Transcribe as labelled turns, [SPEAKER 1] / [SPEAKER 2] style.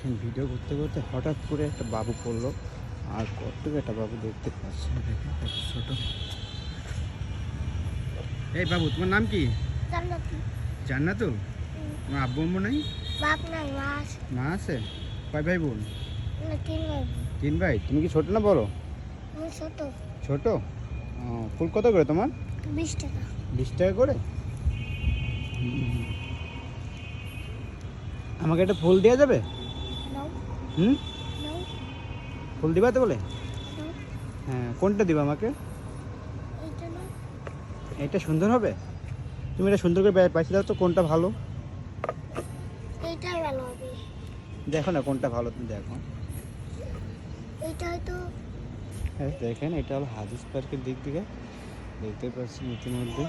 [SPEAKER 1] দেখেন ভিডিও করতে করতে হঠাৎ করে একটা বাবু পড়লো। আর কতটুকু একটা বাবু দেখতে পাচ্ছেন, দেখেন কত ছোট। এই বাবু, তোমার নাম কি? জান্নাতুল। তোমার আব্বু আম্মু নাই?
[SPEAKER 2] বাপ নাই, মা আছে।
[SPEAKER 1] মা আছে? কয় ভাই বোন?
[SPEAKER 2] না, 3 ভাই।
[SPEAKER 1] 3 ভাই। তুমি কি ছোট না বড়?
[SPEAKER 2] আমি ছোট।
[SPEAKER 1] ছোট। ফুল কত করে তোমার?
[SPEAKER 2] 20 টাকা।
[SPEAKER 1] 20 টাকা করে। আমাকে একটা ফুল দেওয়া যাবে?
[SPEAKER 2] নাও,
[SPEAKER 1] হুম,
[SPEAKER 2] নাও,
[SPEAKER 1] ফুল দিবা তো বলে?
[SPEAKER 2] নাও।
[SPEAKER 1] হ্যাঁ, কোনটা দিবা আমাকে?
[SPEAKER 2] এইটা নাও।
[SPEAKER 1] এটা সুন্দর হবে? তুমি এটা সুন্দর করে পাইছে দাও তো, কোনটা ভালো?
[SPEAKER 2] এইটাই ভালো হবে।
[SPEAKER 1] দেখো না কোনটা ভালো, তুমি দেখো।
[SPEAKER 2] এইটা হয়তো
[SPEAKER 1] হ্যাঁ দেখেন, এটা হলো হাদিস পার্কের দিক থেকে দেখতে পাচ্ছেন ইতিমধ্যে।